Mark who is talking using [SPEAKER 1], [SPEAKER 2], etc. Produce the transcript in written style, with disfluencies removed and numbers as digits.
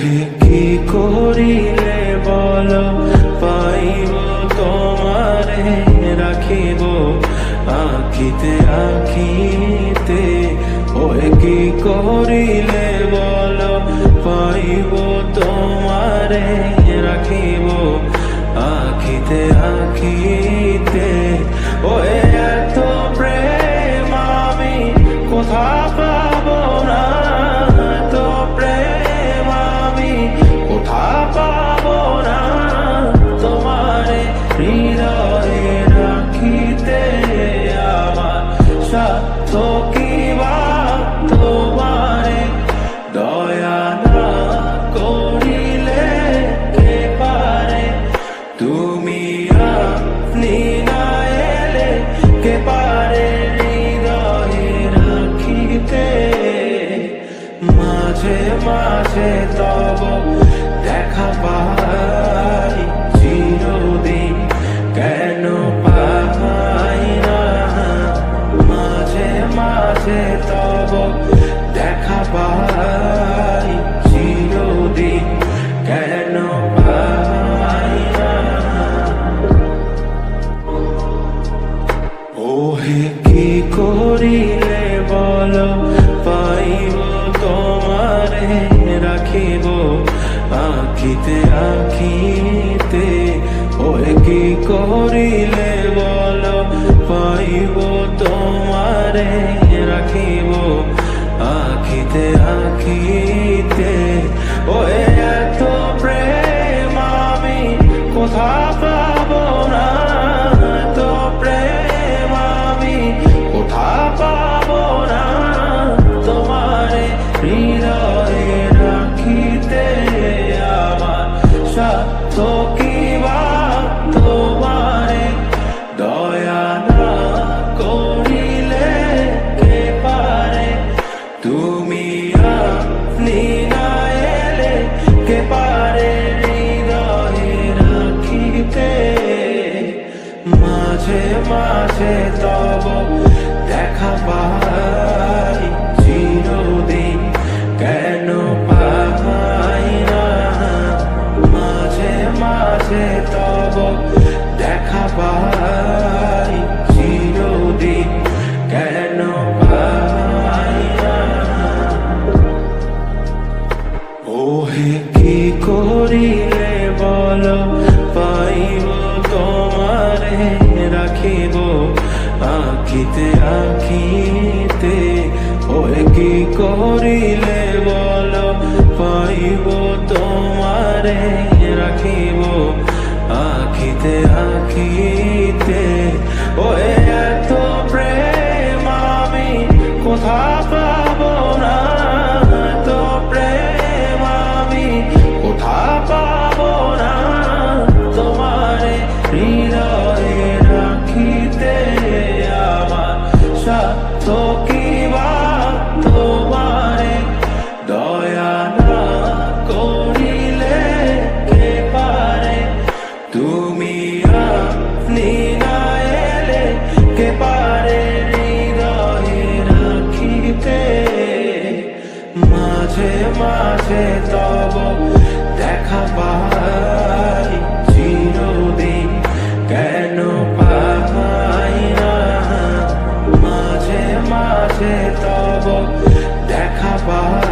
[SPEAKER 1] ওহে কি করিলে বলো পাইব তোমারে রাখিব আখিতে আখিতে। ওহে কি করিলে বলো পাইব তোমারে রাখিব আখিতে আখিতে। ওহে এত প্রেম আমি কোথা পাবো না, এত প্রেম আমি কোথা পাবো না। তোমারে হৃদয়ে রাখিতে আমার সাধ্য কি বা তোমারে দয়া না করিলে কে পারে। তুমি আপনি না এলে কে পারে হৃদয়ে রাখিতে। মাঝে মাঝে তব দেখা পাই চিরদিন কেন পাই না। মাঝে মাঝে তব দেখা পাই চিরদিন কেন পাই না। ওহে কি করিলে বলো পাইব তোমারে রাখিব আখিতে আখিতে। ওহে কি করিলে বলো পাইব তোমারে রাখিব আখিতে আখিতে। ওহে এত প্রেম আমি কোথা পাবো না, এত প্রেম আমি কোথা পাবো না। তোমারে হৃদয়ে রাখিতে আমার সাধ্য কি বা তোমারে দয়া না করিলে কে পারে। তুমি আপনি না এলে কে পারে হৃদয়ে রাখিতে। মাঝে মাঝে তব দেখা পাই চিরদিন কেন পাই না। মাঝে মাঝে তব দেখা পাই চিরদিন কেন পাই না। ওহে কি করিলে বলো পাইব তোমারে রাখিব আখিতে আখিতে। ওহে কি করিলে বলো পাইব তোমারে রাখিব আখিতে আখিতে। ওহে এত প্রেম আমি কোথা পাবো না, এত প্রেম আমি কোথা পাবো না। তোমারে হৃদয়ে রাখিতে আমার সাধ্য কি বা তোমারে দয়া না করিলে কে পারে। তুমি আপনি না এলে কে পারে হৃদয়ে রাখিতে। মাঝে মাঝে তব দেখা পাই চিরদিন কেন পাই না। মাঝে মাঝে তব দেখা পাই